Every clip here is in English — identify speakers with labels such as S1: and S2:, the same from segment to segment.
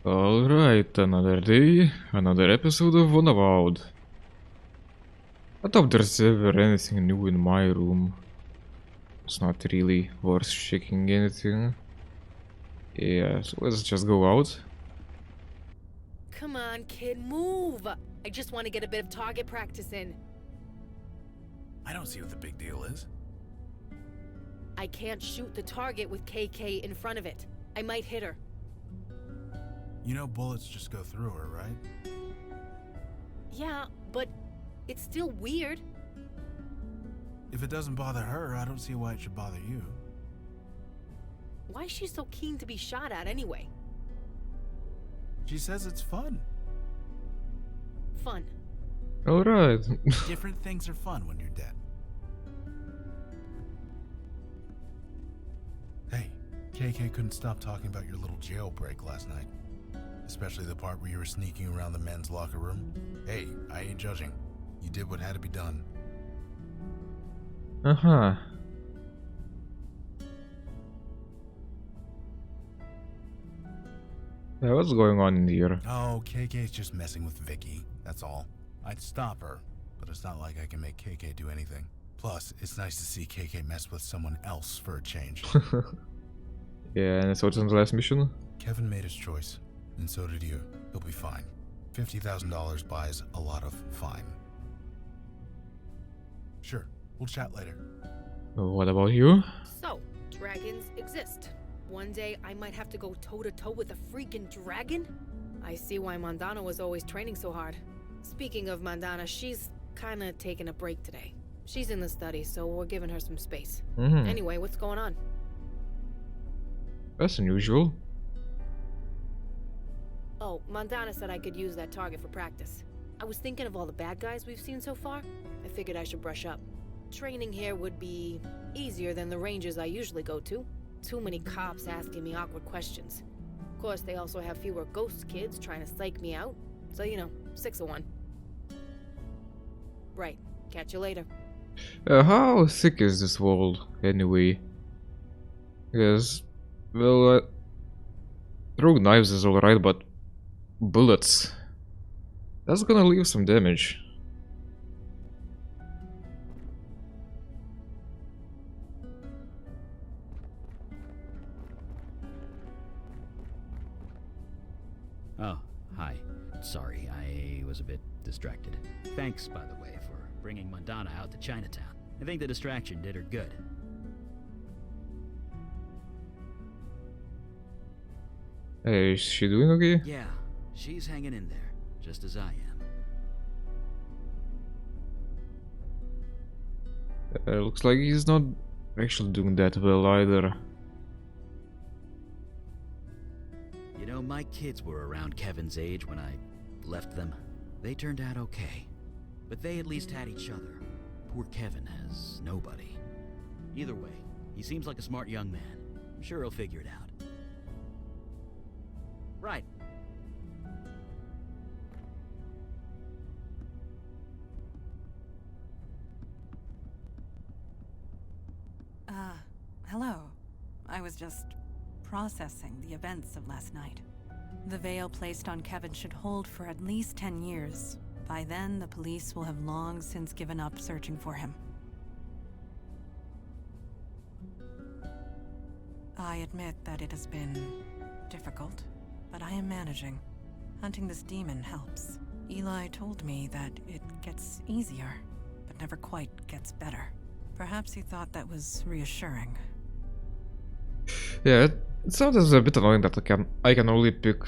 S1: Alright, another day, another episode of UNAVOWED. I doubt there's ever anything new in my room. It's not really worth checking anything. Yeah, so let's just go out.
S2: Come on, kid, move! I just want to get a bit of target practice in.
S3: I don't see what the big deal is.
S2: I can't shoot the target with KK in front of it. I might hit her.
S3: You know bullets just go through her, right?
S2: Yeah, but it's still weird.
S3: If it doesn't bother her, I don't see why it should bother you.
S2: Why is she so keen to be shot at anyway?
S3: She says it's fun.
S2: Fun.
S1: Alright.
S3: Different things are fun when you're dead. Hey, KK couldn't stop talking about your little jailbreak last night. Especially the part where you were sneaking around the men's locker room. Hey, I ain't judging. You did what had to be done.
S1: Uh-huh. Yeah, what's going on in here?
S3: Oh, KK's just messing with Vicky, that's all. I'd stop her, but it's not like I can make KK do anything. Plus, it's nice to see KK mess with someone else for a change.
S1: Yeah, and so it's on the last mission?
S3: Kevin made his choice, and so did you. He'll be fine. $50,000 buys a lot of fine. Sure, we'll chat later.
S1: What about you?
S2: So, dragons exist. One day I might have to go toe-to-toe with a freaking dragon? I see why Mandana was always training so hard. Speaking of Mandana, she's kinda taking a break today. She's in the study, so we're giving her some space. Anyway, what's going on?
S1: That's unusual.
S2: Oh, Mandana said I could use that target for practice. I was thinking of all the bad guys we've seen so far. I figured I should brush up. Training here would be easier than the ranges I usually go to. Too many cops asking me awkward questions. Of course, they also have fewer ghost kids trying to psych me out. So, you know, 6 of 1. Right. Catch you later.
S1: How thick is this wall, anyway? Yes, well, throwing knives is alright, but bullets... That's gonna leave some damage.
S4: Oh, hi. Sorry, I was a bit distracted. Thanks, by the way, for bringing Mandana out to Chinatown. I think the distraction did her good.
S1: Hey, is she doing okay?
S4: Yeah, she's hanging in there, just as I am.
S1: Looks like he's not actually doing that well either.
S4: You know, my kids were around Kevin's age when I left them. They turned out okay. But they at least had each other. Poor Kevin has nobody. Either way, he seems like a smart young man. I'm sure he'll figure it out. Right.
S5: Hello. I was just processing the events of last night. The veil placed on Kevin should hold for at least 10 years. By then, the police will have long since given up searching for him. I admit that it has been difficult, but I am managing. Hunting this demon helps. Eli told me that it gets easier, but never quite gets better. Perhaps he thought that was reassuring.
S1: Yeah, it sounds a bit annoying that I can only pick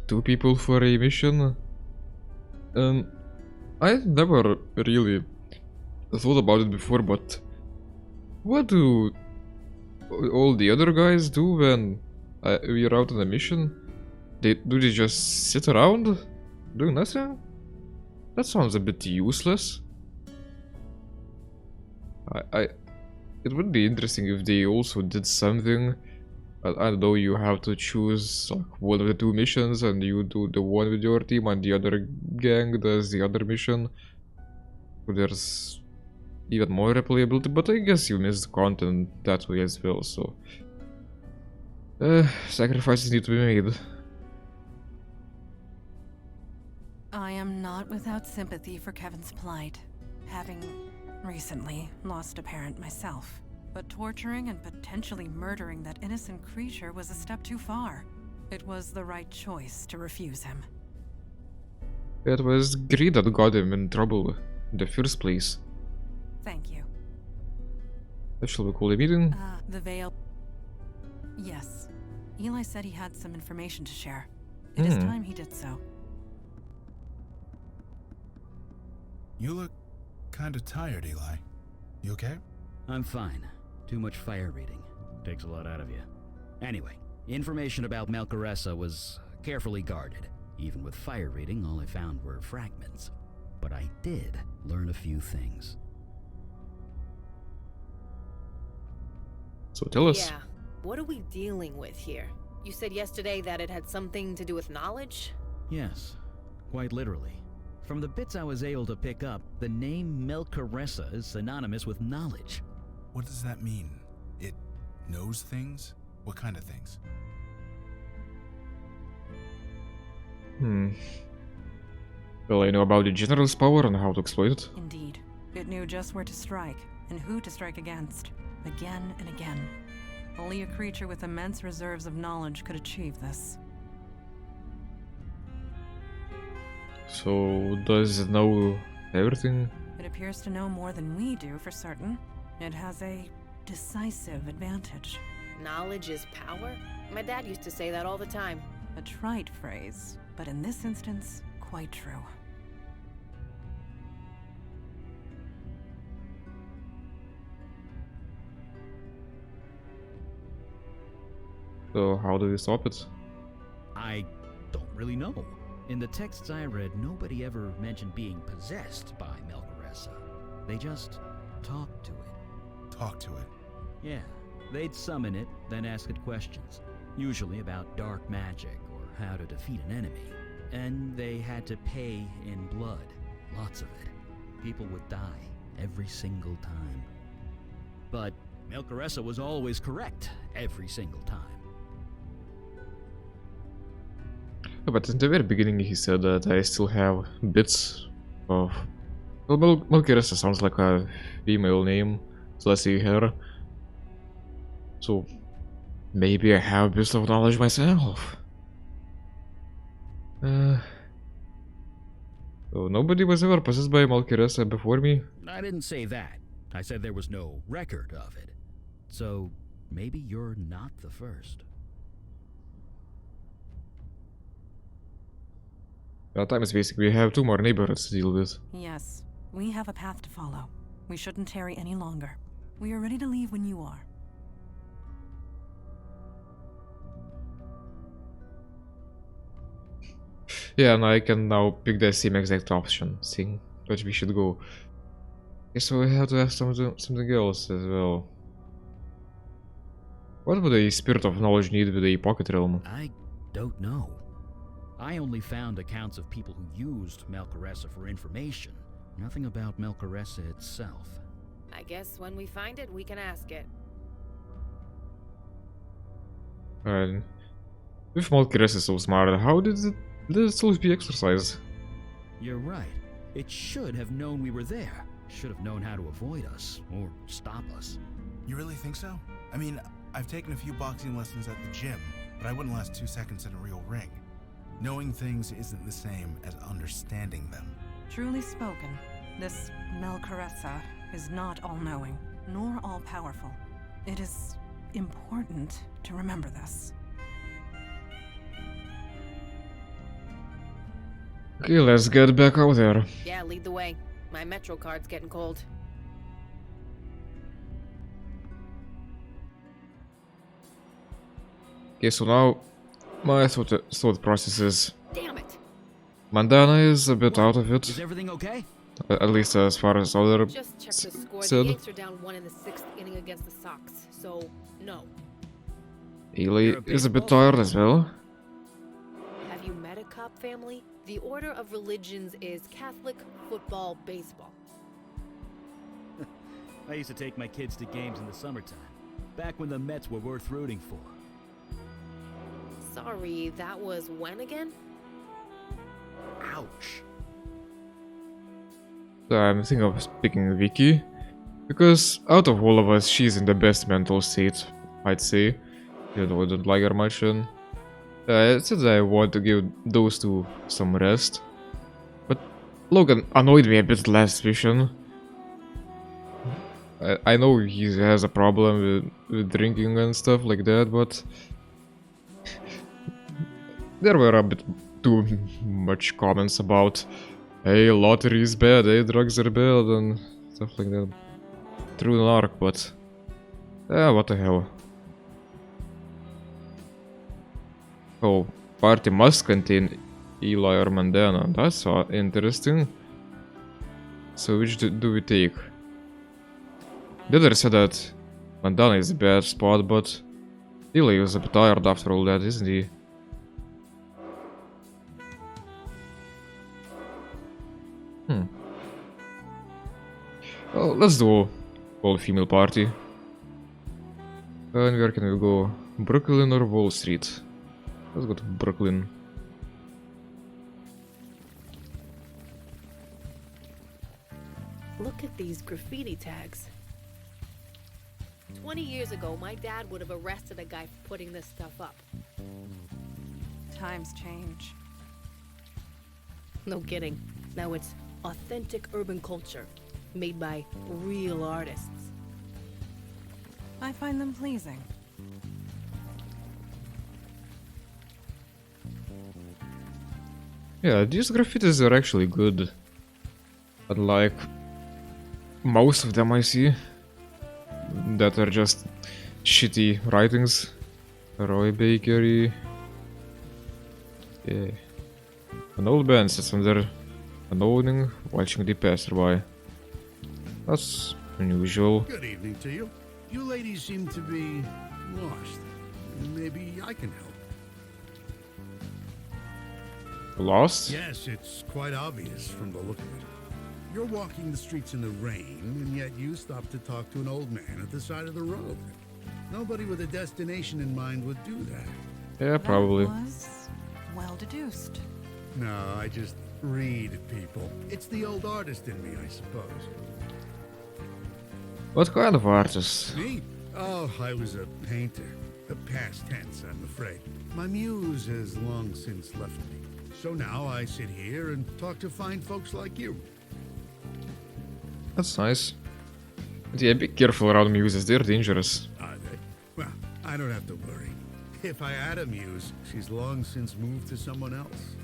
S1: 2 people for a mission. I never really thought about it before, but what do all the other guys do when we're out on a mission? Do they just sit around doing nothing? That sounds a bit useless. It would be interesting if they also did something. I don't know, you have to choose like one of the 2 missions and you do the one with your team and the other gang does the other mission. So there's even more replayability, but I guess you miss the content that way as well, so Sacrifices need to be made.
S5: I am not without sympathy for Kevin's plight, having recently lost a parent myself. But torturing and potentially murdering that innocent creature was a step too far. It was the right choice to refuse him.
S1: It was greed that got him in trouble in the first place.
S5: Thank you.
S1: Shall we call a meeting?
S5: The veil. Yes. Eli said he had some information to share. It is time he did so.
S3: You look kind of tired, Eli. You okay?
S4: I'm fine. Too much fire reading. Takes a lot out of you. Anyway, information about Malcaressa was carefully guarded. Even with fire reading, all I found were fragments. But I did learn a few things.
S1: So tell us.
S2: Yeah. What are we dealing with here? You said yesterday that it had something to do with knowledge?
S4: Yes, quite literally. From the bits I was able to pick up, the name Malcaressa is synonymous with knowledge.
S3: What does that mean? It knows things? What kind of things?
S1: Well, I know about the General's power and how to exploit it.
S5: Indeed. It knew just where to strike, and who to strike against. Again and again. Only a creature with immense reserves of knowledge could achieve this.
S1: So, does it know everything?
S5: It appears to know more than we do for certain. It has a decisive advantage.
S2: Knowledge is power? My dad used to say that all the time.
S5: A trite phrase, but in this instance, quite true.
S1: So, how do we stop it?
S4: I don't really know. In the texts I read, nobody ever mentioned being possessed by Malcaressa. They just talked to it.
S3: Talk to it.
S4: Yeah, they'd summon it, then ask it questions. Usually about dark magic or how to defeat an enemy. And they had to pay in blood. Lots of it. People would die every single time. But Malcaressa was always correct every single time.
S1: But in the very beginning he said that I still have bits of... Well, Malcaressa sounds like a female name, so let's see her. So, maybe I have bits of knowledge myself. So nobody was ever possessed by Malcaressa before me?
S4: I didn't say that. I said there was no record of it. So, maybe you're not the first.
S1: That time is basically we have 2 more neighborhoods to deal with.
S5: Yes, we have a path to follow. We shouldn't tarry any longer. We are ready to leave when you are.
S1: Yeah, and I can now pick the same exact option, saying that we should go. Okay, so we have to have something else as well. What would a spirit of knowledge need with a pocket realm?
S4: I don't know. I only found accounts of people who used Malcaressa for information. Nothing about Malcaressa itself.
S2: I guess when we find it, we can ask it.
S1: And if Malcaressa is so smart, how did it still be exercised?
S4: You're right. It should have known we were there. Should have known how to avoid us, or stop us.
S3: You really think so? I mean, I've taken a few boxing lessons at the gym, but I wouldn't last 2 seconds in a real ring. Knowing things isn't the same as understanding them.
S5: Truly spoken, this Malcaressa is not all-knowing, nor all-powerful. It is important to remember this.
S1: Okay, let's get back out there.
S2: Yeah, lead the way. My Metro card's getting cold.
S1: Okay, so now my thought process is
S2: Damn it!
S1: Mandana is a bit out of it,
S4: Is everything okay?
S1: at least as far as other
S2: Just check the score.
S1: said.
S2: The Yanks are down 1 in the 6th inning against the Sox, so no.
S1: Eli
S4: You're a
S1: is a bit
S4: baseball
S1: tired
S4: fan.
S1: as well.
S2: Have you met a cop family? The order of religions is Catholic, football, baseball.
S4: I used to take my kids to games in the summertime, back when the Mets were worth rooting for.
S2: Sorry, that was when again?
S3: Ouch.
S1: So I'm thinking of picking Vicky, because out of all of us, she's in the best mental state, I'd say. Even though I don't like her much, and since I want to give those two some rest. But Logan annoyed me a bit last vision. I know he has a problem with drinking and stuff like that, but there were a bit too much comments about, hey, lottery is bad, hey, drugs are bad, and stuff like that. True narc, but what the hell. Oh, party must contain Eli or Mandana. That's interesting. So which do we take? The other said that Mandana is a bad spot, but Eli is a bit tired after all that, isn't he? Well, let's do all-female party. And where can we go? Brooklyn or Wall Street? Let's go to Brooklyn.
S2: Look at these graffiti tags. 20 years ago, my dad would have arrested a guy for putting this stuff up.
S5: Times change.
S2: No kidding. Now it's authentic urban culture, made by real artists.
S5: I find them pleasing.
S1: Yeah, these graffitis are actually good. Unlike most of them I see that are just shitty writings. Roy Bakery. Yeah. An old man sits under an awning watching the passerby. That's unusual.
S6: Good evening to you. You ladies seem to be lost. Maybe I can help.
S1: Lost?
S6: Yes, it's quite obvious from the look of it. You're walking the streets in the rain, and yet you stop to talk to an old man at the side of the road. Nobody with a destination in mind would do that.
S1: Yeah, probably.
S5: That was well deduced.
S6: No, I just read people. It's the old artist in me, I suppose.
S1: What kind of artist?
S6: Me? Oh, I was a painter. A past tense, I'm afraid. My muse has long since left me. So now I sit here and talk to fine folks like you.
S1: That's nice. But yeah, be careful around muses, they're dangerous.
S6: Are they? Well, I don't have to worry. If I had a muse, she's long since moved to someone else.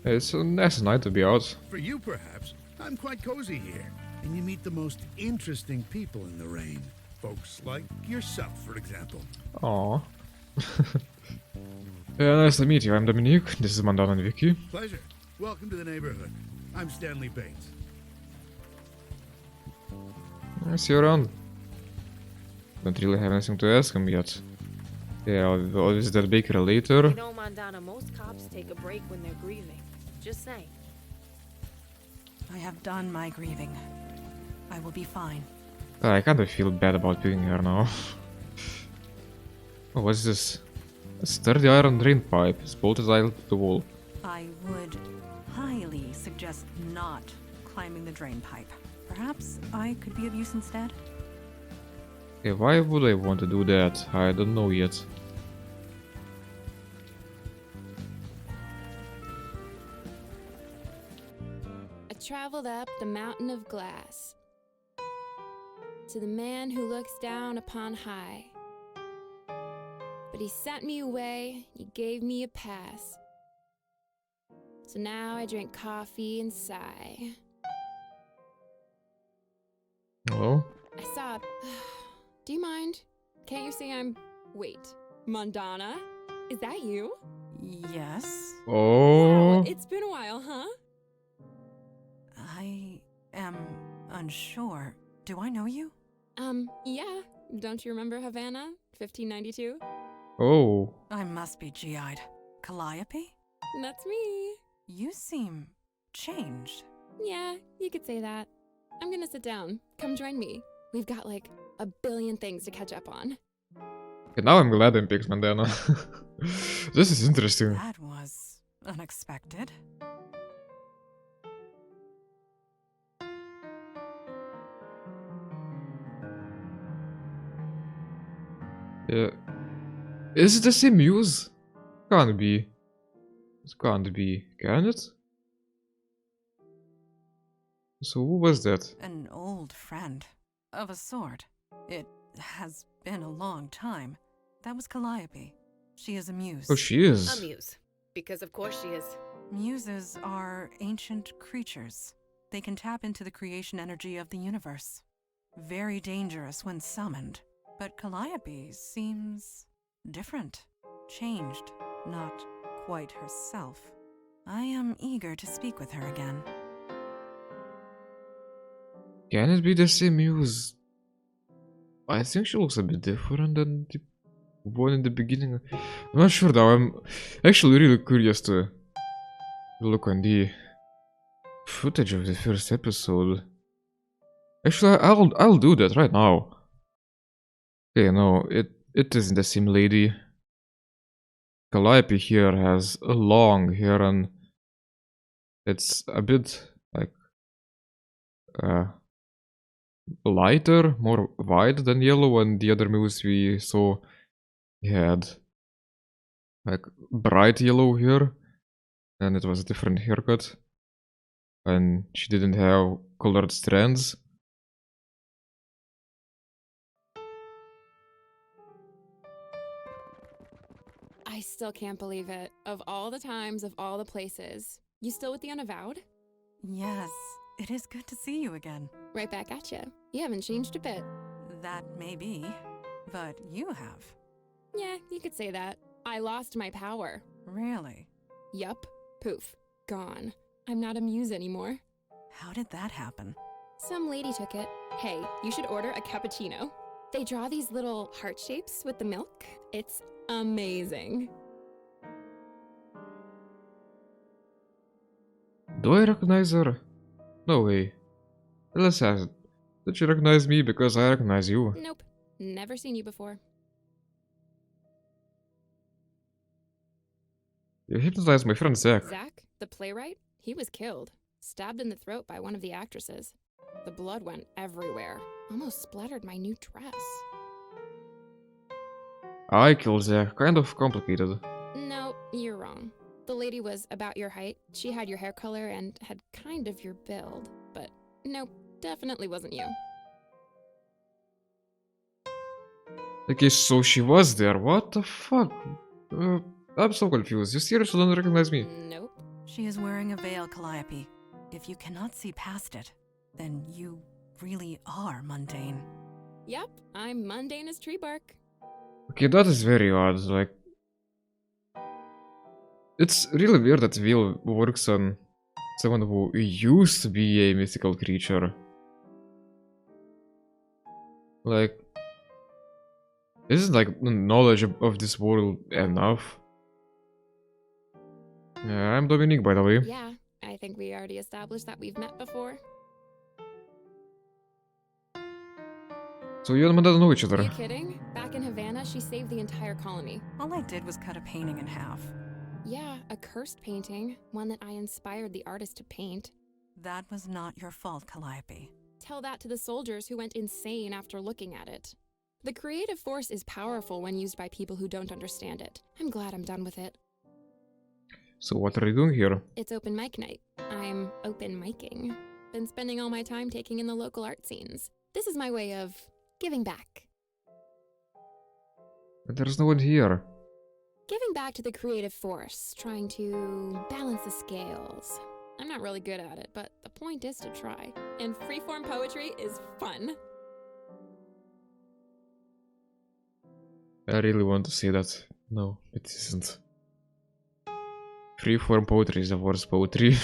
S1: It's a nice night to be out.
S6: For you, perhaps. I'm quite cozy here. And you meet the most interesting people in the rain. Folks like yourself, for example.
S1: Aww. Yeah, nice to meet you. I'm Dominique. This is Mandana and Vicky.
S6: Pleasure. Welcome to the neighborhood. I'm Stanley Bates.
S1: I'll see you around. Don't really have anything to ask him yet. Yeah, I'll visit that baker later.
S2: You know, Mandana, most cops take a break when they're grieving. Just saying.
S5: I have done my grieving. I will be fine.
S1: I kinda feel bad about picking her now. Oh, what's this? A sturdy iron drain pipe. It's bolted to the wall.
S5: I would highly suggest not climbing the drain pipe. Perhaps I could be of use instead?
S1: Okay, why would I want to do that? I don't know yet.
S7: I traveled up the mountain of glass to the man who looks down upon high. But he sent me away, he gave me a pass. So now I drink coffee and sigh.
S1: Hello?
S7: I saw. Do you mind? Can't you see I'm. Wait, Mandana? Is that you?
S5: Yes.
S1: Oh.
S7: Wow, it's been a while, huh?
S5: I am unsure. Do I know you?
S7: Yeah. Don't you remember Havana, 1592?
S1: Oh.
S5: I must be GI'd. Calliope?
S7: That's me.
S5: You seem changed.
S7: Yeah, you could say that. I'm gonna sit down. Come join me. We've got like a billion things to catch up on.
S1: And now I'm glad I picked Mandana. This is interesting.
S5: That was unexpected.
S1: Yeah. Is it the same muse? Can't be. It can't be. Can it? So who was that?
S5: An old friend. Of a sort. It has been a long time. That was Calliope. She is a muse.
S1: Oh, she is.
S2: A muse. Because of course she is.
S5: Muses are ancient creatures. They can tap into the creation energy of the universe. Very dangerous when summoned. But Calliope seems different. Changed. Not quite herself. I am eager to speak with her again.
S1: Can it be the same muse? I think she looks a bit different than the one in the beginning. I'm not sure though. I'm actually really curious to look on the footage of the first episode. Actually, I'll do that right now. Okay, no, it isn't the same lady. Calliope here has a long hair and it's a bit like lighter, more white than yellow, and the other moves we saw had like bright yellow hair, and it was a different haircut, and she didn't have colored strands.
S7: I still can't believe it. Of all the times, of all the places. You still with the Unavowed?
S5: Yes, it is good to see you again.
S7: Right back at you. You haven't changed a bit.
S5: That may be, but you have.
S7: Yeah, you could say that. I lost my power.
S5: Really?
S7: Yup. Poof. Gone. I'm not a muse anymore.
S5: How did that happen?
S7: Some lady took it. Hey, you should order a cappuccino. They draw these little heart shapes with the milk. It's amazing.
S1: Do I recognize her? No way. Let's ask. Did you recognize me because I recognize you?
S7: Nope. Never seen you before.
S1: You hypnotized my friend Zach.
S7: Zach, the playwright, he was killed. Stabbed in the throat by one of the actresses. The blood went everywhere. Almost splattered my new dress.
S1: I killed Zach. Kind of complicated.
S7: No, you're wrong. The lady was about your height. She had your hair color and had kind of your build. But nope, definitely wasn't you.
S1: Okay, so she was there. What the fuck? I'm so confused. You seriously don't recognize me?
S7: Nope.
S5: She is wearing a veil, Calliope. If you cannot see past it, then you really are mundane.
S7: Yep, I'm mundane as tree bark.
S1: Okay, that is very odd. Like, it's really weird that Will works on someone who used to be a mythical creature. Like, isn't like knowledge of this world enough? Yeah, I'm Dominique, by the way.
S7: Yeah, I think we already established that we've met before.
S1: So you and Amanda know each
S7: Are
S1: other.
S7: you kidding? Back in Havana, she saved the entire colony.
S5: All I did was cut a painting in half.
S7: Yeah, a cursed painting, one that I inspired the artist to paint.
S5: That was not your fault, Calliope.
S7: Tell that to the soldiers who went insane after looking at it. The creative force is powerful when used by people who don't understand it. I'm glad I'm done with it.
S1: So what are you doing here?
S7: It's open mic night. I'm open micing. Been spending all my time taking in the local art scenes. This is my way of giving back.
S1: But there's no one here.
S7: Giving back to the creative force, trying to balance the scales. I'm not really good at it, but the point is to try. And freeform poetry is fun.
S1: I really want to say that. No, it isn't. Freeform poetry is the worst poetry.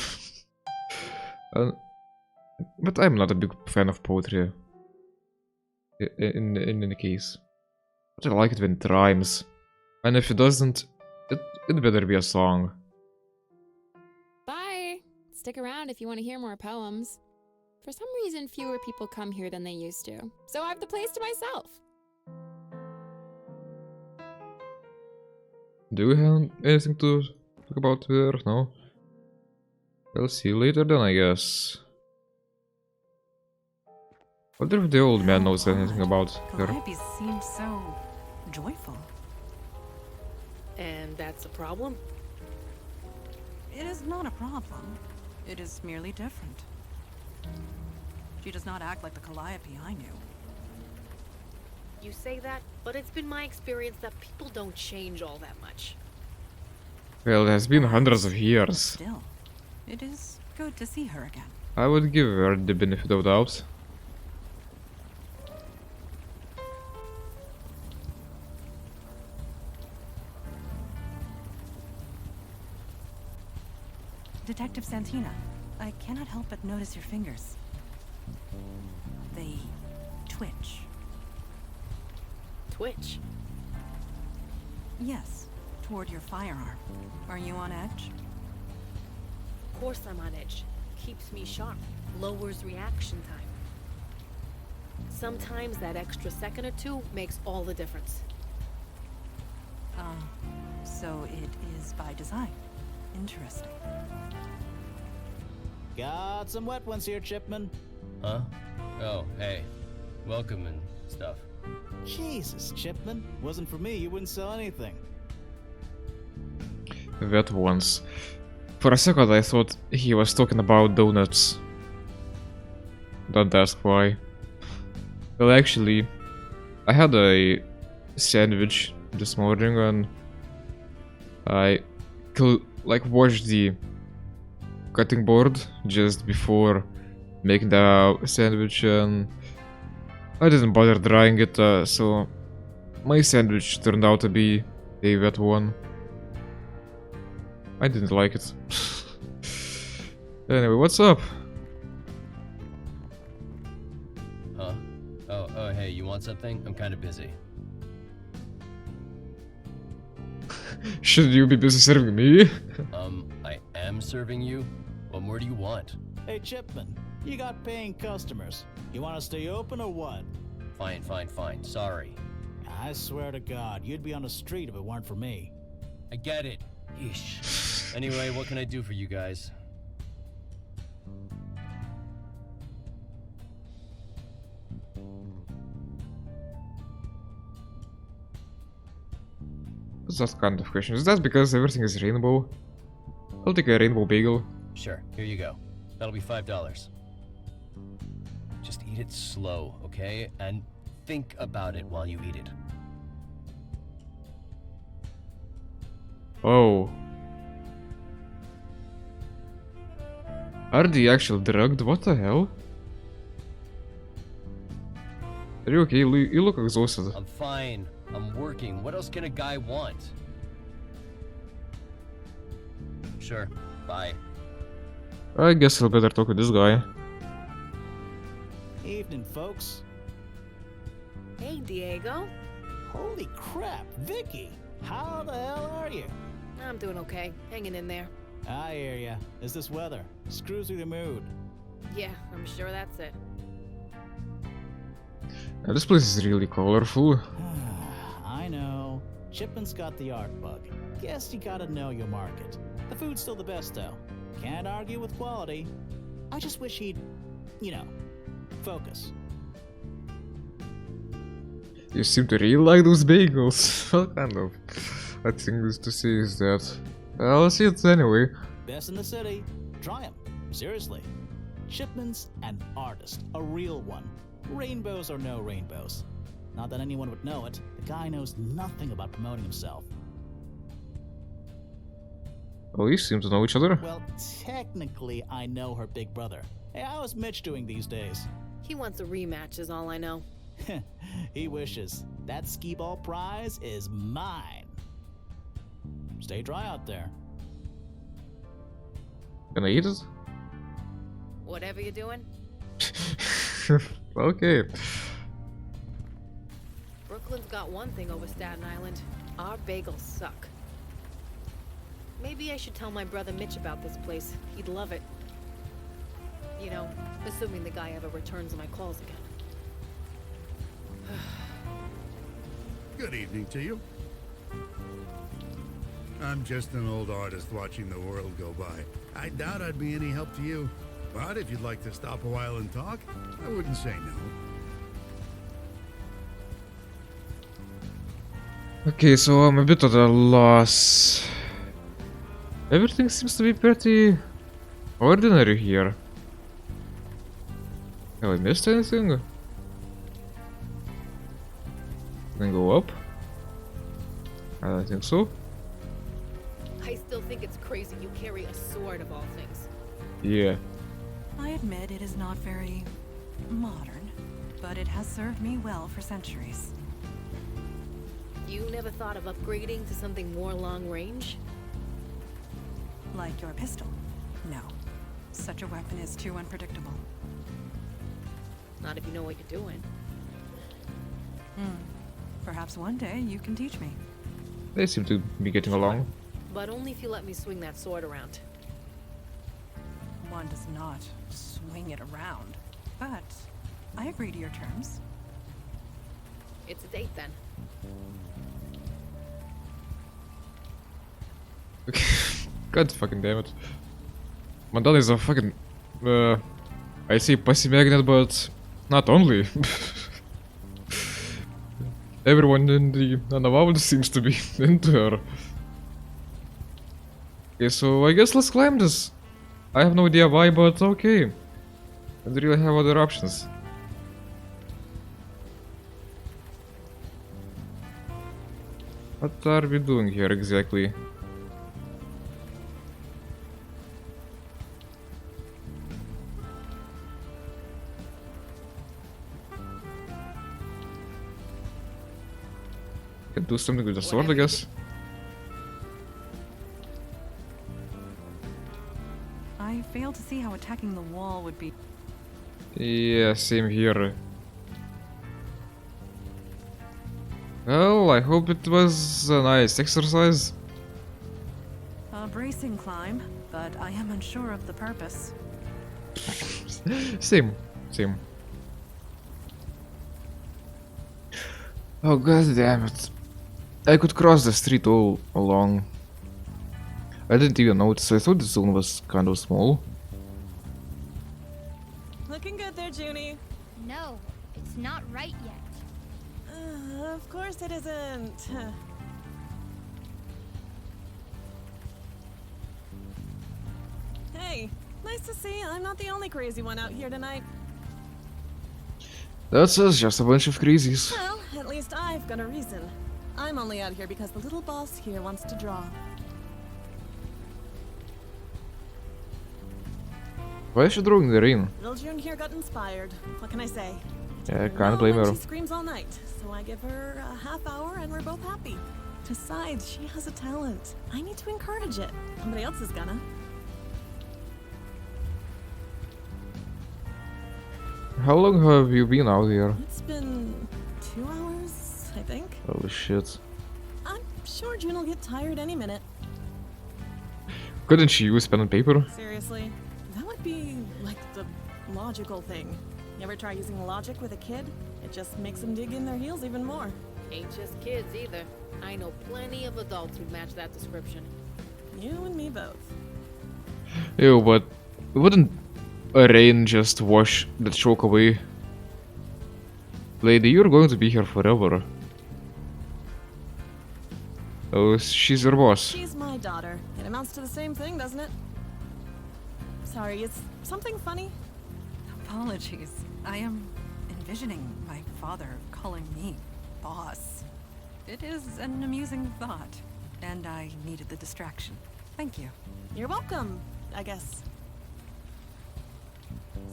S1: But I'm not a big fan of poetry. In any case. But I like it when it rhymes. And if it doesn't, it better be a song.
S7: Bye! Stick around if you want to hear more poems. For some reason, fewer people come here than they used to. So I have the place to myself.
S1: Do you have anything to talk about there? No? I'll see you later then, I guess. Wonder if the old man knows anything about her.
S5: Calliope seemed so joyful.
S2: And that's a problem?
S5: It is not a problem. It is merely different. She does not act like the Calliope I knew.
S2: You say that, but it's been my experience that people don't change all that much.
S1: Well, it has been hundreds of years.
S5: Still, it is good to see her again.
S1: I would give her the benefit of the doubt.
S5: Detective Santina, I cannot help but notice your fingers. They twitch.
S2: Twitch?
S5: Yes, toward your firearm. Are you on edge?
S2: Of course I'm on edge. Keeps me sharp. Lowers reaction time. Sometimes that extra second or two makes all the difference.
S5: So it is by design. Interesting.
S8: Got some wet ones here, Chipman.
S9: Huh? Oh, hey. Welcome and stuff.
S8: Jesus, Chipman. Wasn't for me, you wouldn't sell anything.
S1: That once. For a second I thought he was talking about donuts. Don't ask why. Well, actually, I had a sandwich this morning and I washed the cutting board just before making the sandwich and I didn't bother drying it, so my sandwich turned out to be a wet one. I didn't like it. Anyway, what's up?
S9: Huh? Oh, hey, you want something? I'm kind of busy.
S1: Should you be busy serving me?
S9: I am serving you? What more do you want?
S8: Hey, Chipman, you got paying customers. You want to stay open or what?
S9: Fine. Sorry.
S8: I swear to God, you'd be on the street if it weren't for me.
S9: I get it. Yeesh. Anyway, what can I do for you guys?
S1: What's that kind of question? Is that because everything is rainbow? I'll take a rainbow bagel.
S9: Sure, here you go. That'll be $5. Just eat it slow, okay? And think about it while you eat it.
S1: Oh. Are they actually drugged? What the hell? Are you okay? You look exhausted.
S9: I'm fine. I'm working. What else can a guy want? Sure. Bye.
S1: I guess I'll better talk with this guy.
S8: Evening, folks.
S2: Hey, Diego.
S8: Holy crap, Vicky! How the hell are you?
S2: I'm doing okay. Hanging in there.
S8: I hear ya. It's this weather. Screws with your mood.
S2: Yeah, I'm sure that's it.
S1: This place is really colorful.
S8: I know. Chipman's got the art bug. Guess you gotta know your market. The food's still the best, though. Can't argue with quality. I just wish he'd, focus.
S1: You seem to really like those bagels. What kind of I think this to say is that. I'll see it anyway.
S8: Best in the city. Try him. Seriously. Chipman's an artist. A real one. Rainbows or no rainbows. Not that anyone would know it. The guy knows nothing about promoting himself.
S1: Oh, you seem to know each other.
S8: Well, technically, I know her big brother. Hey, how's Mitch doing these days?
S2: He wants a rematch is all I know.
S8: He wishes. That skee ball prize is mine. Stay dry out there.
S1: Can I eat it?
S2: Whatever you're doing.
S1: Okay.
S2: Brooklyn's got one thing over Staten Island. Our bagels suck. Maybe I should tell my brother Mitch about this place. He'd love it. You know, assuming the guy ever returns my calls again.
S6: Good evening to you. I'm just an old artist watching the world go by. I doubt I'd be any help to you. But if you'd like to stop a while and talk, I wouldn't say no.
S1: Okay, so I'm a bit at a loss. Everything seems to be pretty ordinary here. Have I missed anything? Can I go up? I don't think so.
S2: I still think it's crazy you carry a sword of all things.
S1: Yeah.
S5: I admit it is not very modern, but it has served me well for centuries.
S2: You never thought of upgrading to something more long range?
S5: Like your pistol. No. Such a weapon is too unpredictable.
S2: Not if you know what you're doing.
S5: Perhaps one day you can teach me.
S1: They seem to be getting along.
S2: But only if you let me swing that sword around.
S5: One does not swing it around. But I agree to your terms.
S2: It's a date then.
S1: God fucking damn it. Mandala is a fucking... I say pussy magnet, but not only. Everyone in the UNAVOWED seems to be into her. Okay, so I guess let's climb this. I have no idea why, but okay. I don't really have other options. What are we doing here exactly? Can do something with the sword, I guess.
S5: I fail to see how attacking the wall would be.
S1: Yeah, same here. Well, I hope it was a nice exercise.
S5: A bracing climb, but I am unsure of the purpose.
S1: Same. Oh god damn it. I could cross the street all along. I didn't even notice. I thought the zone was kind of small.
S5: Looking good there, Junie.
S10: No, it's not right yet.
S5: Of course it isn't. Hey, nice to see I'm not the only crazy one out here tonight.
S1: That's us, just a bunch of crazies.
S5: Well, at least I've got a reason. I'm only out here because the little boss here wants to draw.
S1: Why is she drawing the rain?
S5: Little June here got inspired. What can I say?
S1: Yeah, I can't blame her.
S5: She screams all night, so I give her a half hour and we're both happy. Besides, she has a talent. I need to encourage it. Somebody else is gonna.
S1: How long have you been out here?
S5: It's been 2 hours, I think.
S1: Holy shit.
S5: I'm sure June will get tired any minute.
S1: Couldn't she use pen and paper?
S5: Seriously, that would be like the logical thing. You ever try using logic with a kid? It just makes them dig in their heels even more.
S2: Ain't just kids either. I know plenty of adults who'd match that description.
S5: You and me both.
S1: Ew, but wouldn't a rain just wash that choke away? Lady, you're going to be here forever. Oh, she's your boss.
S5: She's my daughter. It amounts to the same thing, doesn't it? Sorry, is something funny? Apologies. I am envisioning my father calling me boss. It is an amusing thought, and I needed the distraction. Thank you. You're welcome, I guess.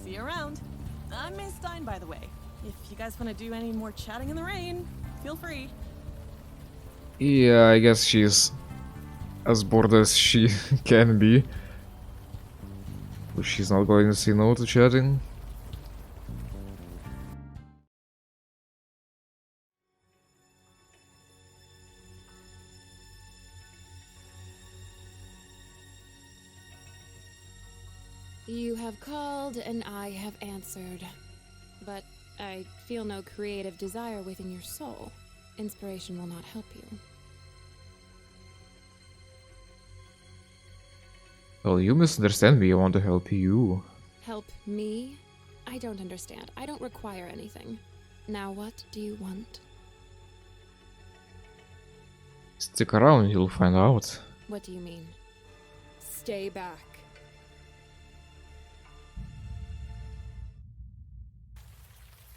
S5: See you around. I'm Miss Stein, by the way. If you guys want to do any more chatting in the rain, feel free.
S1: Yeah, I guess she's as bored as she can be. But she's not going to say no to chatting.
S7: You have called and I have answered. But I feel no creative desire within your soul. Inspiration will not help you.
S1: Well, you misunderstand me. I want to help you.
S7: Help me? I don't understand. I don't require anything. Now what do you want?
S1: Stick around, you'll find out.
S7: What do you mean? Stay back.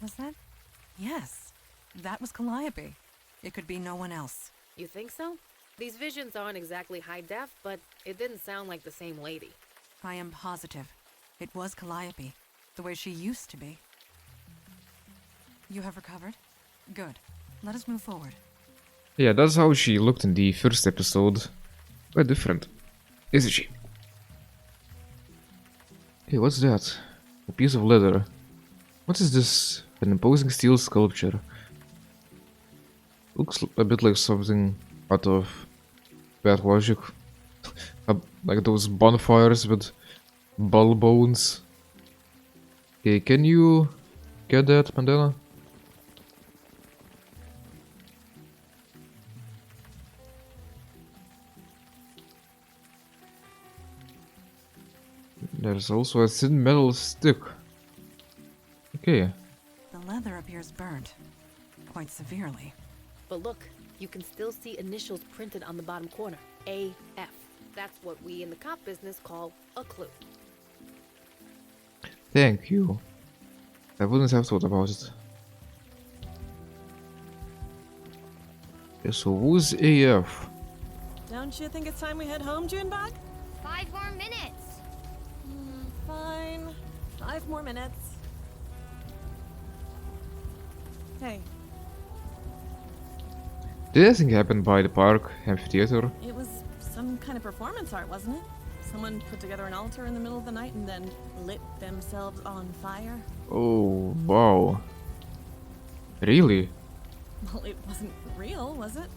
S5: Was that? Yes. That was Calliope. It could be no one else.
S2: You think so? These visions aren't exactly high def, but it didn't sound like the same lady.
S5: I am positive. It was Calliope. The way she used to be. You have recovered? Good. Let us move forward.
S1: Yeah, that's how she looked in the first episode. Quite different, isn't she? Hey, what's that? A piece of leather. What is this? An imposing steel sculpture. Looks a bit like something out of Bad Logic. Like those bonfires with bull bones. Okay, can you get that, Mandela? There's also a thin metal stick. Okay.
S5: The leather appears burnt. Quite severely.
S2: But look, you can still see initials printed on the bottom corner. AF. That's what we in the cop business call a clue.
S1: Thank you. I wouldn't have thought about it. Okay, so who's AF?
S11: Don't you think it's time we head home, Junebug?
S10: 5 more minutes.
S11: Fine. 5 more minutes. Hey,
S1: Did anything happen by the park amphitheater?
S11: it was some kind of performance art, wasn't it? Someone put together an altar in the middle of the night and then lit themselves on fire.
S1: Oh, wow. Really?
S11: Well, it wasn't real, was it?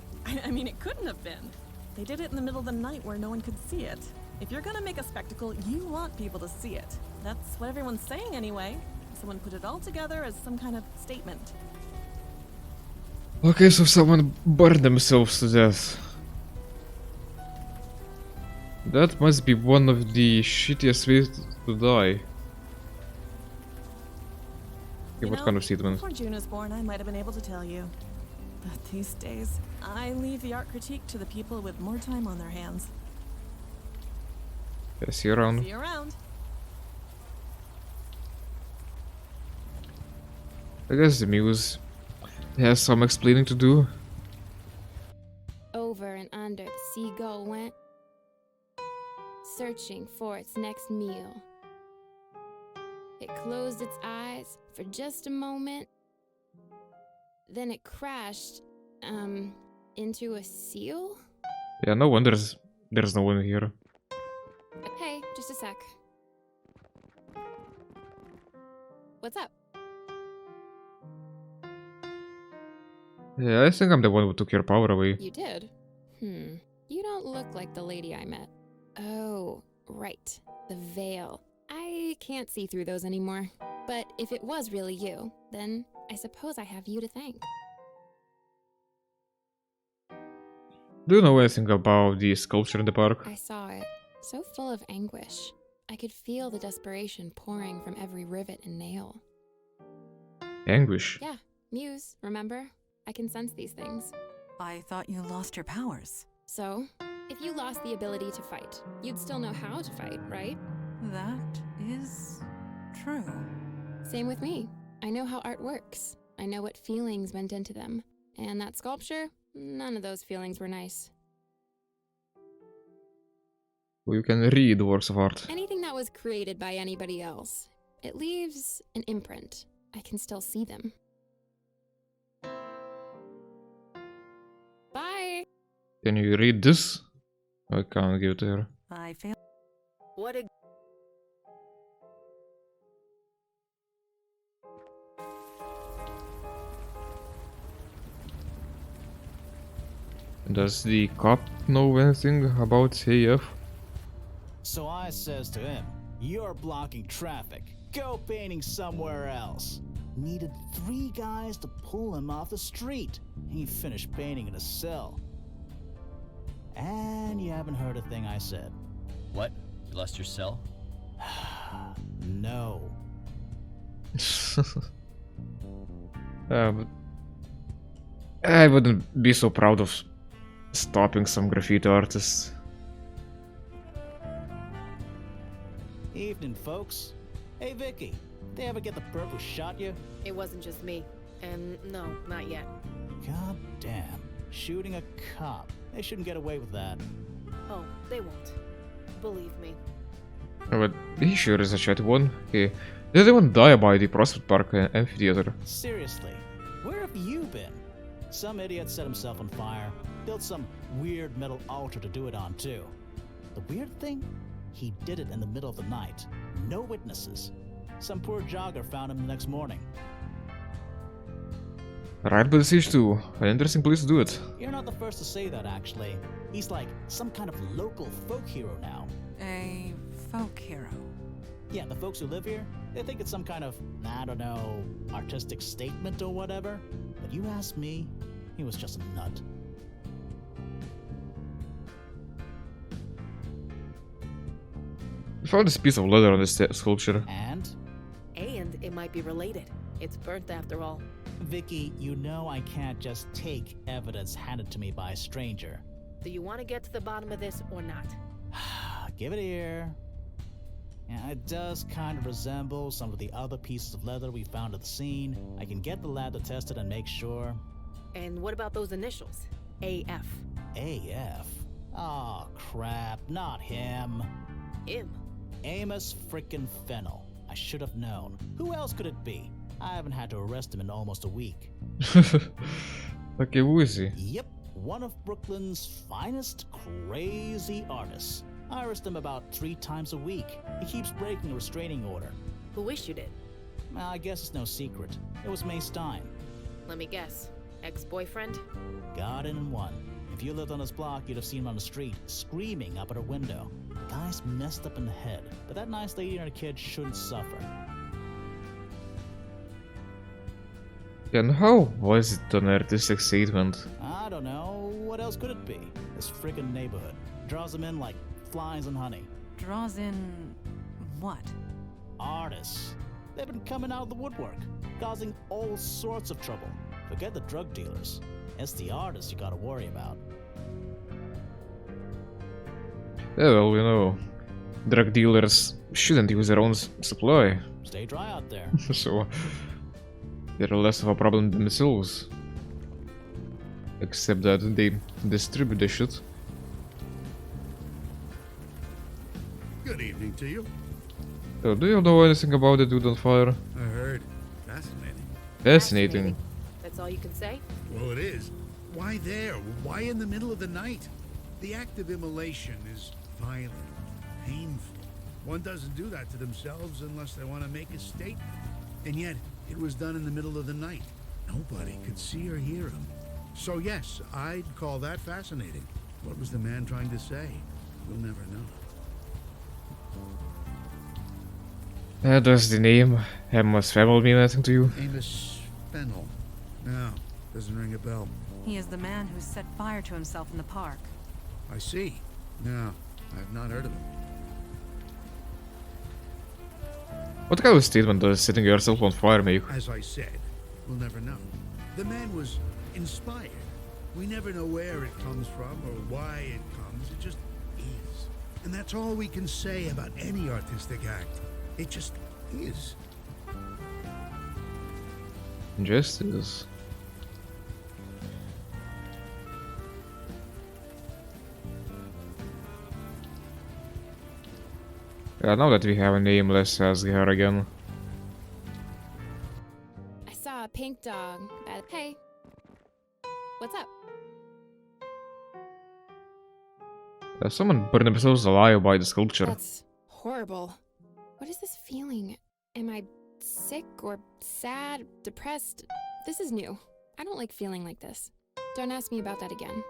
S11: I mean, it couldn't have been. They did it in the middle of the night where no one could see it. If you're gonna make a spectacle, you want people to see it. That's what everyone's saying anyway. Someone put it all together as some kind of statement.
S1: Okay, so someone burned themselves to death. That must be one of the shittiest ways to die. Okay, what kind of statement?
S11: Before June was born, I might have been able to tell you. But these days, I leave the art critique to the people with more time on their hands.
S1: Yeah, see you around.
S11: See you around.
S1: I guess the muse has some explaining to do.
S7: Over and under the seagull went, searching for its next meal. It closed its eyes for just a moment, then it crashed, into a seal?
S1: Yeah, no wonder there's no one here.
S7: Hey, just a sec. What's up?
S1: Yeah, I think I'm the one who took your power away.
S7: You did? You don't look like the lady I met. Oh, right. The veil. I can't see through those anymore. But if it was really you, then I suppose I have you to thank.
S1: Do you know anything about the sculpture in the park?
S7: I saw it. So full of anguish. I could feel the desperation pouring from every rivet and nail.
S1: Anguish?
S7: Yeah, Muse, remember? I can sense these things.
S5: I thought you lost your powers.
S7: So, if you lost the ability to fight, you'd still know how to fight, right?
S5: That is true.
S7: Same with me. I know how art works. I know what feelings went into them. And that sculpture, none of those feelings were nice.
S1: Well, you can read works of art.
S7: Anything that was created by anybody else, it leaves an imprint. I can still see them. Bye!
S1: Can you read this? I can't give it to her.
S5: I failed.
S2: What a...
S1: Does the cop know anything about AF?
S8: So I says to him, "You're blocking traffic. Go painting somewhere else." Needed 3 guys to pull him off the street. He finished painting in a cell. And you haven't heard a thing I said.
S9: What? You lost your cell?
S8: No.
S1: But I wouldn't be so proud of stopping some graffiti artists.
S8: Evening, folks. Hey, Vicky. They ever get the perp who shot you?
S2: It wasn't just me. And no, not yet.
S8: God damn. Shooting a cop. They shouldn't get away with that.
S2: Oh, they won't. Believe me.
S1: But he sure is a chatty one. He did even die by the Prospect Park amphitheater.
S8: Seriously, where have you been? Some idiot set himself on fire, built some weird metal altar to do it on too. The weird thing? He did it in the middle of the night. No witnesses. Some poor jogger found him the next morning.
S1: Right by the siege too. An interesting place to do it.
S8: You're not the first to say that, actually. He's like some kind of local folk hero now.
S5: A folk hero.
S8: Yeah, the folks who live here, they think it's some kind of, I don't know, artistic statement or whatever. But you ask me, he was just a nut.
S1: We found this piece of leather on this sculpture.
S8: And
S2: it might be related. It's burnt after all.
S8: Vicky, you know I can't just take evidence handed to me by a stranger.
S2: Do you want to get to the bottom of this or not?
S8: Give it here. Yeah, it does kind of resemble some of the other pieces of leather we found at the scene. I can get the lab to test it and make sure.
S2: And what about those initials? AF.
S8: AF? Aw, crap, not him.
S2: Him?
S8: Amos frickin' Fennel. I should have known. Who else could it be? I haven't had to arrest him in almost a week.
S1: Okay, who is he?
S8: Yep, one of Brooklyn's finest crazy artists. I arrest him about 3 times a week. He keeps breaking a restraining order.
S2: Who issued it?
S8: Well, I guess it's no secret. It was May Stein.
S2: Let me guess. Ex-boyfriend?
S8: Got in and won. If you lived on his block, you'd have seen him on the street, screaming up at her window. The guy's messed up in the head, but that nice lady and her kid shouldn't suffer.
S1: And how was it an artistic statement?
S8: I don't know. What else could it be? This frickin' neighborhood. Draws them in like flies and honey.
S5: Draws in what?
S8: Artists. They've been coming out of the woodwork, causing all sorts of trouble. Forget the drug dealers. It's the artists you gotta worry about.
S1: Yeah, well, you know, drug dealers shouldn't use their own supply.
S8: Stay dry out there.
S1: So they're less of a problem themselves. Except that they distribute the shit.
S6: Good evening to you.
S1: So, do you know anything about the dude on fire?
S6: I heard. Fascinating.
S1: Fascinating.
S2: That's all you can say?
S6: Well, it is. Why there? Why in the middle of the night? The act of immolation is violent, painful. One doesn't do that to themselves unless they want to make a statement. And yet, it was done in the middle of the night. Nobody could see or hear him. So yes, I'd call that fascinating. What was the man trying to say? We'll never know.
S1: Does the name Amos Fennel mean anything to you?
S6: Amos Fennel. No, doesn't ring a bell.
S5: He is the man who set fire to himself in the park.
S6: I see. No, I've not heard of him.
S1: What kind of statement does setting yourself on fire make?
S6: As I said, we'll never know. The man was inspired. We never know where it comes from or why it comes. It just is. And that's all we can say about any artistic act. It just is.
S1: Just is. Yeah, now that we have a name, let's ask her again.
S7: I saw a pink dog. Hey. What's up?
S1: Someone burned themselves alive by the sculpture.
S7: That's horrible. What is this feeling? Am I sick or sad, depressed? This is new. I don't like feeling like this. Don't ask me about that again.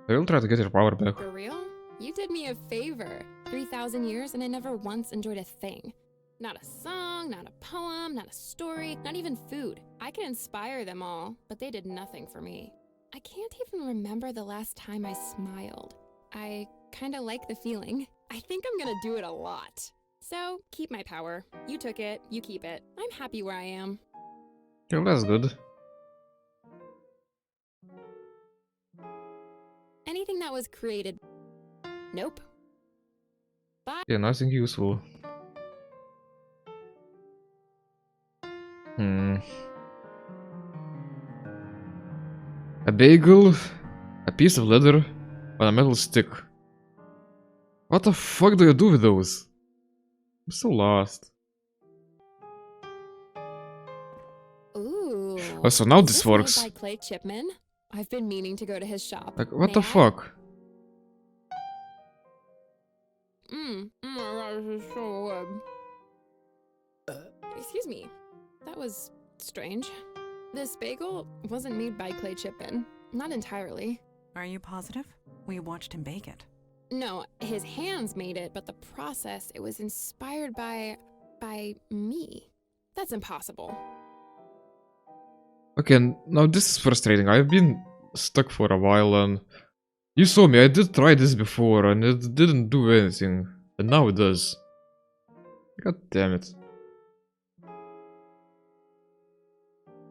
S1: I will try to get your power back.
S7: For real? You did me a favor. 3,000 years and I never once enjoyed a thing. Not a song, not a poem, not a story, not even food. I can inspire them all, but they did nothing for me. I can't even remember the last time I smiled. I kinda like the feeling. I think I'm gonna do it a lot. So, keep my power. You took it, you keep it. I'm happy where I am.
S1: Yeah, that's good.
S7: Anything that was created... Nope. Bye.
S1: Yeah, nothing useful. A bagel, a piece of leather, and a metal stick. What the fuck do you do with those? I'm so lost.
S7: Ooh.
S1: Oh, so now
S7: Is
S1: this
S7: made
S1: works.
S7: by Clay Chipman? I've been meaning to go to his shop.
S1: Like, what the
S7: May I?
S1: fuck?
S7: Oh my god, this is so good. Excuse me. That was strange. This bagel wasn't made by Clay Chipman. Not entirely.
S5: Are you positive? We watched him bake it.
S7: No, his hands made it, but the process, it was inspired by me. That's impossible.
S1: Okay, now this is frustrating. I've been stuck for a while and... You saw me, I did try this before and it didn't do anything. And now it does. God damn it.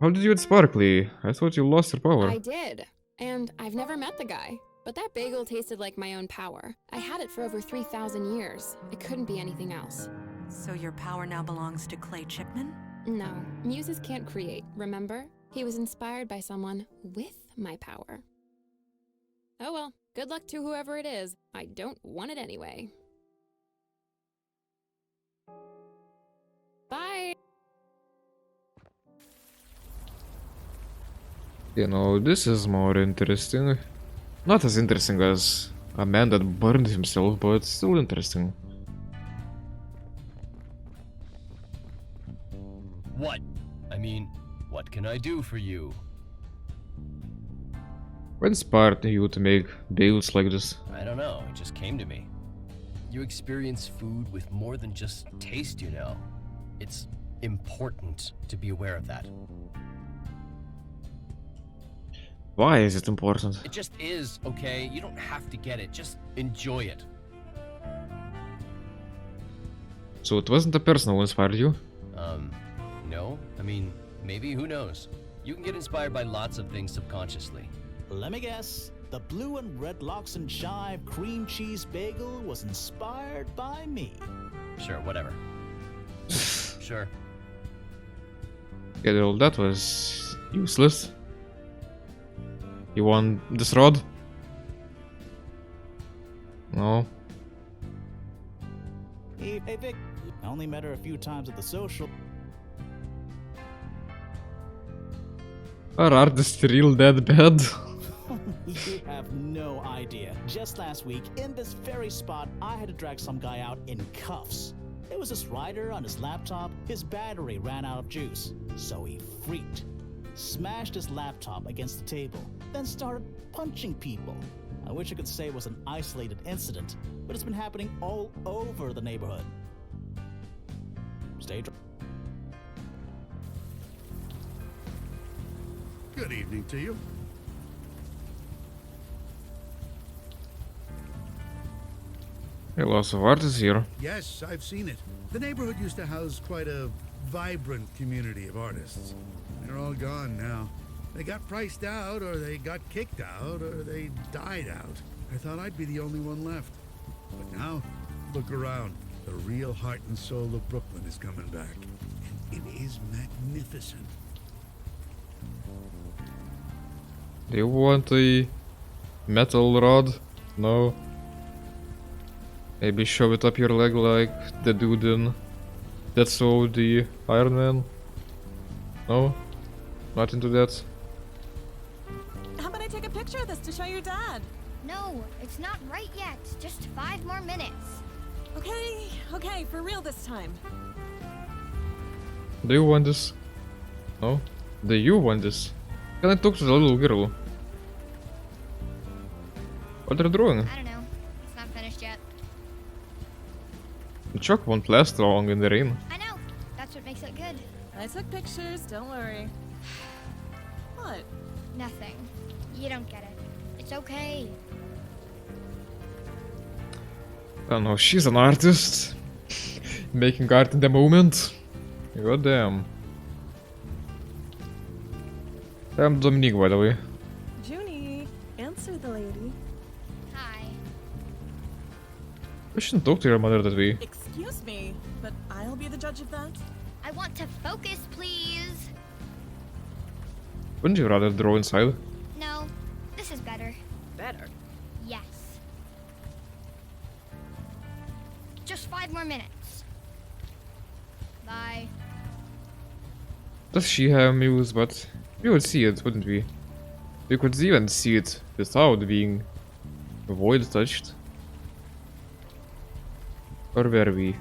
S1: How did you get Sparkly? I thought you lost your power.
S7: I did. And I've never met the guy. But that bagel tasted like my own power. I had it for over 3,000 years. It couldn't be anything else.
S5: So your power now belongs to Clay Chipman?
S7: No, muses can't create, remember? He was inspired by someone with my power. Oh well, good luck to whoever it is. I don't want it anyway. Bye!
S1: You know, this is more interesting. Not as interesting as a man that burned himself, but still interesting.
S9: What? I mean, what can I do for you?
S1: What inspired you to make bagels like this?
S9: I don't know, it just came to me. You experience food with more than just taste, you know. It's important to be aware of that.
S1: Why is it important?
S9: It just is, okay? You don't have to get it, just enjoy it.
S1: So it wasn't a person who inspired you?
S9: No. I mean, maybe, who knows? You can get inspired by lots of things subconsciously.
S8: Let me guess. The blue and red lox and chive cream cheese bagel was inspired by me.
S9: Sure, whatever. Sure.
S1: Okay, well, that was useless. You want this rod? No.
S8: Hey, Vic. I only met her a few times at the social.
S1: Are artists real that bad?
S8: You have no idea. Just last week, in this very spot, I had to drag some guy out in cuffs. It was this writer on his laptop. His battery ran out of juice, so he freaked. Smashed his laptop against the table, then started punching people. I wish I could say it was an isolated incident, but it's been happening all over the neighborhood. Stay dry.
S6: Good evening to you.
S1: Hey, lots of artists here.
S6: Yes, I've seen it. The neighborhood used to house quite a vibrant community of artists. They're all gone now. They got priced out, or they got kicked out, or they died out. I thought I'd be the only one left. But now, look around. The real heart and soul of Brooklyn is coming back. And it is magnificent.
S1: Do you want a metal rod? No. Maybe shove it up your leg like the dude in That's So the Iron Man? No? Not into that?
S11: How about I take a picture of this to show your dad?
S10: No, it's not right yet. Just 5 more minutes.
S11: Okay, for real this time.
S1: Do you want this? No? Do you want this? Can I talk to the little girl? What are you drawing?
S10: I don't know. It's not finished yet.
S1: The chalk won't last long in the rain.
S10: I know. That's what makes it good.
S11: I took pictures, don't worry. What?
S10: Nothing. You don't get it. It's okay.
S1: I don't know, she's an artist. Making art in the moment. God damn. I'm Dominique, by the way.
S11: Junie, answer the lady.
S10: Hi.
S1: I shouldn't talk to your mother that way.
S11: Excuse me, but I'll be the judge of that.
S10: I want to focus, please.
S1: Wouldn't you rather draw inside?
S10: No, this is better.
S2: Better.
S10: Yes. Just 5 more minutes. Bye.
S1: Does she have muse? But we would see it, wouldn't we? We could even see it without being void touched. Or were we?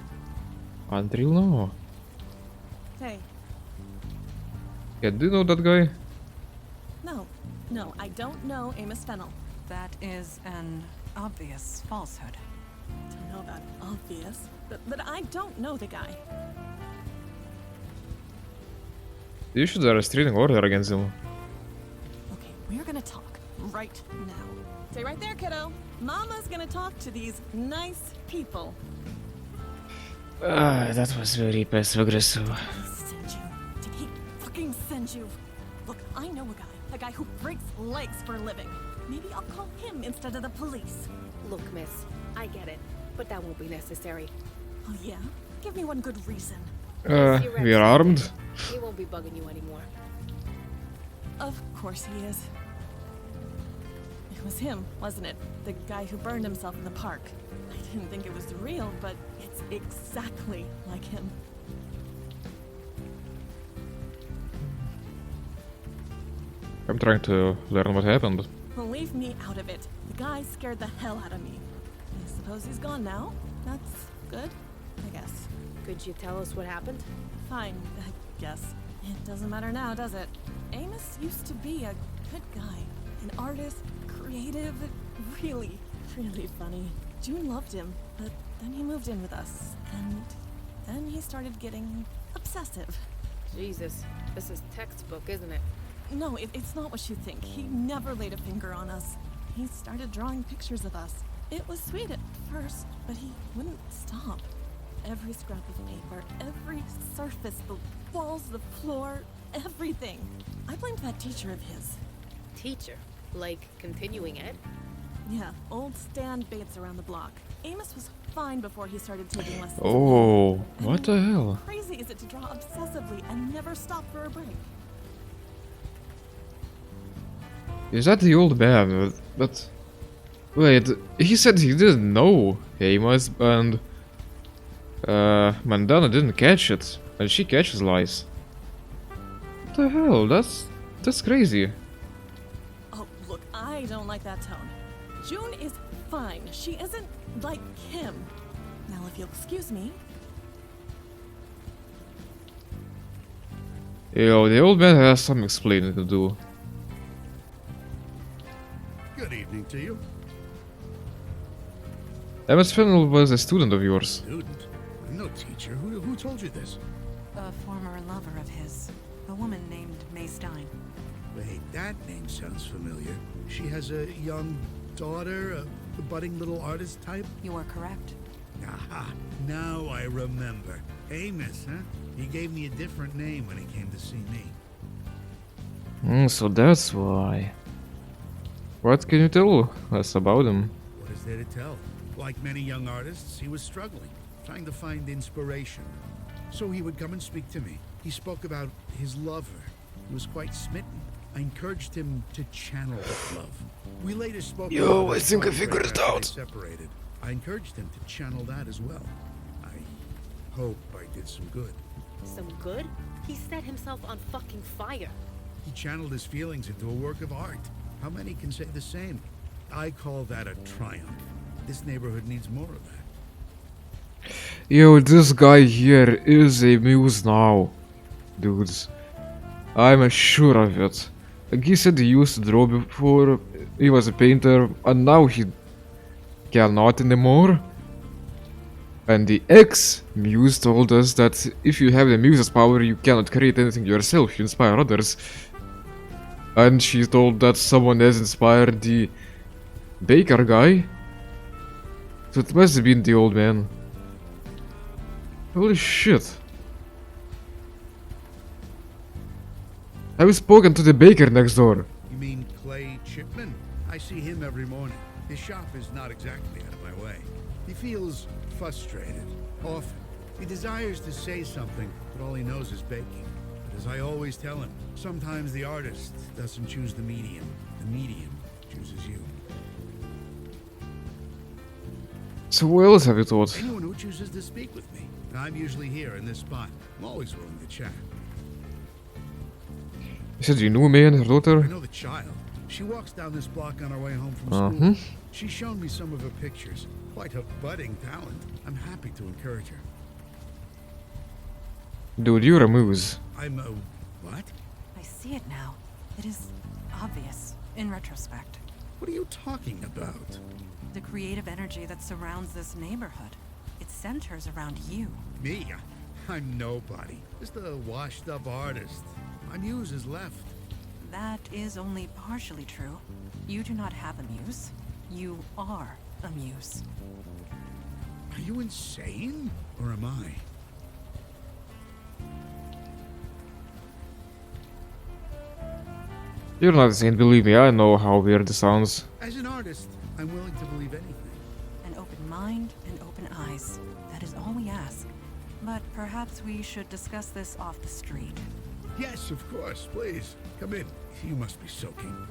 S1: Until now.
S11: Hey,
S1: Yeah, do you know that guy?
S11: no, I don't know Amos Fennel.
S5: That is an obvious falsehood.
S11: Don't know about obvious, but I don't know the guy.
S1: You should have a restraining order against him.
S11: Okay, we're gonna talk right now. Stay right there, kiddo. Mama's gonna talk to these nice people.
S1: That was very passive aggressive.
S11: Did he fucking send you? Look, I know a guy who breaks legs for a living. Maybe I'll call him instead of the police.
S2: Look, miss, I get it, but that won't be necessary.
S11: Oh yeah? Give me one good reason.
S1: We are armed.
S2: He won't be bugging you anymore.
S11: Of course he is. It was him, wasn't it? The guy who burned himself in the park. I didn't think it was real, but it's exactly like him.
S1: I'm trying to learn what happened.
S11: Well, leave me out of it. The guy scared the hell out of me. I suppose he's gone now? That's good, I guess.
S2: Could you tell us what happened?
S11: Fine, I guess. It doesn't matter now, does it? Amos used to be a good guy. An artist, creative, really, really funny. June loved him, but then he moved in with us. And then he started getting obsessive.
S2: Jesus, this is textbook, isn't it?
S11: No, it's not what you think. He never laid a finger on us. He started drawing pictures of us. It was sweet at first, but he wouldn't stop. Every scrap of paper, every surface, the walls, the floor, everything. I blamed that teacher of his.
S2: Teacher? Like continuing ed?
S11: Yeah, old Stan Bates around the block. Amos was fine before he started taking lessons.
S1: Oh, what the hell?
S11: How crazy is it to draw obsessively and never stop for a break?
S1: Is that the old man? But wait, he said he didn't know Amos, and Mandana didn't catch it, and she catches lies. What the hell? That's crazy.
S11: Oh, look, I don't like that tone. June is fine. She isn't like him. Now, if you'll excuse me.
S1: Yo, the old man has some explaining to do.
S6: Good evening to you.
S1: Emmett Fennel was a student of yours.
S6: Student? I'm no teacher. Who told you this?
S5: A former lover of his. A woman named May Stein.
S6: Wait, that name sounds familiar. She has a young daughter, a budding little artist type?
S5: You are correct.
S6: Aha, now I remember. Amos, huh? He gave me a different name when he came to see me.
S1: So that's why. What can you tell us about him?
S6: What is there to tell? Like many young artists, he was struggling, trying to find inspiration. So he would come and speak to me. He spoke about his lover. He was quite smitten. I encouraged him to channel that love. We later spoke.
S1: Yo, I think I figured it out.
S6: Separated. I encouraged him to channel that as well. I hope I did some good.
S2: Some good? He set himself on fucking fire.
S6: He channeled his feelings into a work of art. How many can say the same? I call that a triumph. This neighborhood needs more of that.
S1: Yo, this guy here is a muse now, dudes. I'm sure of it. Like he said he used to draw before, he was a painter, and now he cannot anymore. And the ex-muse told us that if you have the muse's power, you cannot create anything yourself, you inspire others. And she told that someone has inspired the baker guy So it must have been the old man. Holy shit. I've spoken to the baker next door.
S6: You mean Clay Chipman? I see him every morning. His shop is not exactly out of my way. He feels frustrated, often. He desires to say something, but all he knows is baking. But as I always tell him, sometimes the artist doesn't choose the medium chooses you.
S1: So what else have you taught?
S6: Anyone who chooses to speak with me. I'm usually here in this spot. I'm always willing to chat.
S1: You said you knew me and her daughter?
S6: I know the child. She walks down this block on her way home from school. She's shown me some of her pictures. Quite a budding talent. I'm happy to encourage her.
S1: Dude, you're a moose.
S6: I'm a... what?
S5: I see it now. It is obvious, in retrospect.
S6: What are you talking about?
S5: The creative energy that surrounds this neighborhood. It centers around you.
S6: Me? I'm nobody. Just a washed-up artist. My muse has left.
S5: That is only partially true. You do not have a muse. You are a muse.
S6: Are you insane? Or am I?
S1: You're not insane, believe me, I know how weird this sounds.
S6: As an artist, I'm willing to believe anything.
S5: An open mind and open eyes. That is all we ask. But perhaps we should discuss this off the street.
S6: Yes, of course, please. Come in. You must be soaking.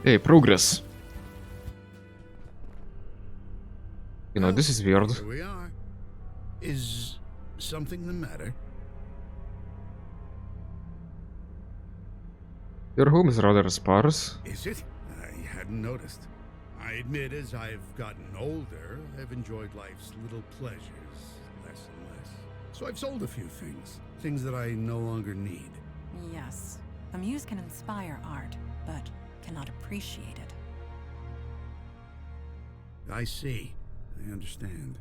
S1: Hey, progress. You know, this is weird.
S6: Here we are. Is something the matter?
S1: Your home is rather sparse.
S6: Is it? I hadn't noticed. I admit, as I've gotten older, I've enjoyed life's little pleasures less and less. So I've sold a few things. Things that I no longer need.
S5: Yes. A muse can inspire art, but cannot appreciate it.
S6: I see. I understand.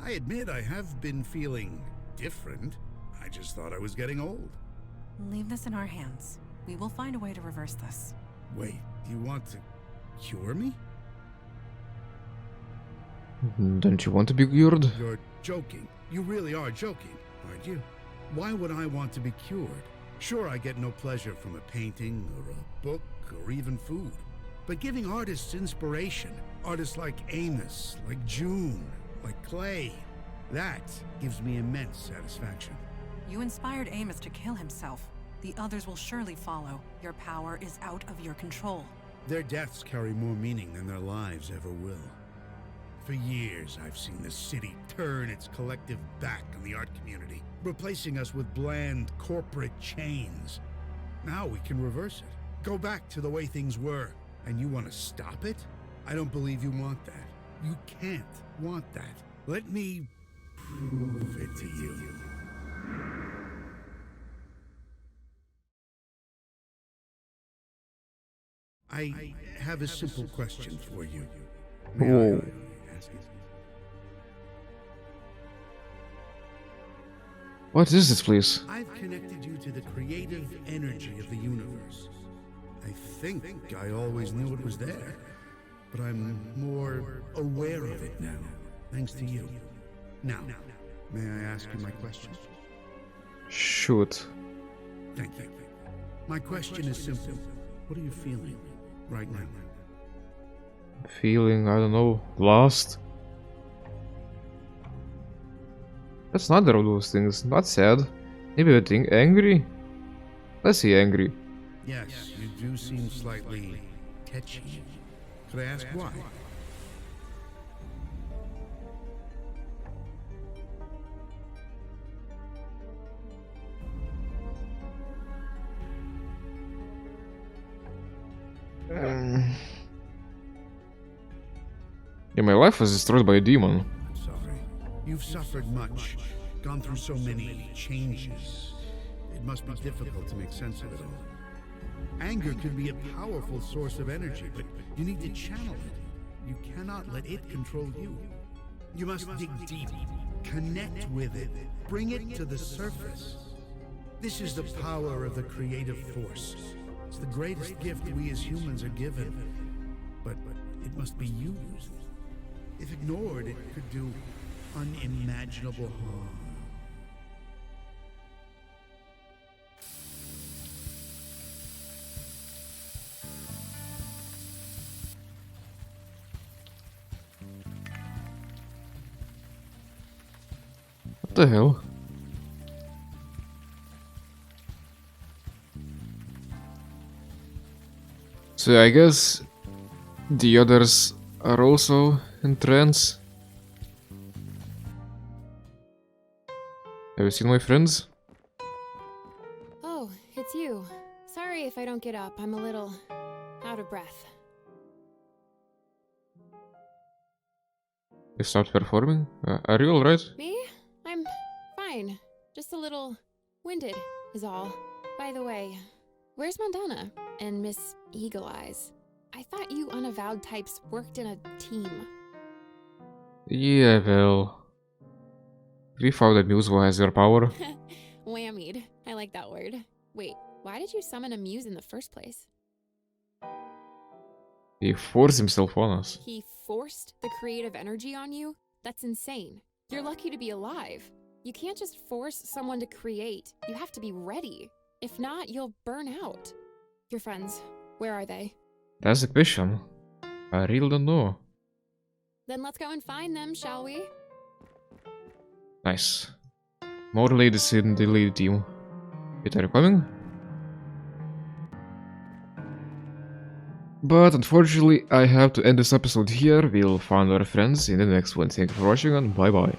S6: I admit I have been feeling different. I just thought I was getting old.
S5: Leave this in our hands. We will find a way to reverse this.
S6: Wait, you want to cure me?
S1: Don't you want to be cured?
S6: You're joking. You really are joking, aren't you? Why would I want to be cured? Sure, I get no pleasure from a painting, or a book, or even food. But giving artists inspiration, artists like Amos, like June, like Clay, that gives me immense satisfaction.
S5: You inspired Amos to kill himself. The others will surely follow. Your power is out of your control.
S6: Their deaths carry more meaning than their lives ever will. For years, I've seen the city turn its collective back on the art community, replacing us with bland corporate chains. Now we can reverse it. Go back to the way things were. And you want to stop it? I don't believe you want that. You can't want that. Let me prove it to you. I have a simple question for you. May I ask it?
S1: What is this place?
S6: I've connected you to the creative energy of the universe. I think I always knew it was there, but I'm more aware of it now, thanks to you. Now, may I ask you my question?
S1: Shoot.
S6: Thank you. My question is simple. What are you feeling right now?
S1: Feeling, I don't know, lost? That's neither of those things. Not sad. Maybe I think angry? Let's see, angry.
S6: Yes, you do seem slightly tetchy. Could I ask why?
S1: Yeah, my life was destroyed by a demon.
S6: I'm sorry. You've suffered much, gone through so many changes. It must be difficult to make sense of it all. Anger can be a powerful source of energy, but you need to channel it. You cannot let it control you. You must dig deep, connect with it, bring it to the surface. This is the power of the creative force. It's the greatest gift we as humans are given, but it must be used. If ignored, it could do unimaginable harm.
S1: What the hell? So I guess the others are also in trance. Have you seen my friends?
S7: Oh, it's you. Sorry if I don't get up. I'm a little out of breath.
S1: You stopped performing? Are you alright?
S7: Me? I'm fine. Just a little winded is all. By the way, where's Mandana and Miss Eagle Eyes? I thought you unavowed types worked in a team.
S1: Yeah, well... We found that Muse has your power.
S7: Whammied. I like that word. Wait, why did you summon a muse in the first place?
S1: He forced himself on us.
S7: He forced the creative energy on you? That's insane. You're lucky to be alive. You can't just force someone to create. You have to be ready. If not, you'll burn out. Your friends, where are they?
S1: That's the question. I really don't know.
S7: Then let's go and find them, shall we?
S1: Nice. More ladies in the lead team. Wait, are you coming? But unfortunately, I have to end this episode here. We'll find our friends in the next one. Thank you for watching and bye bye.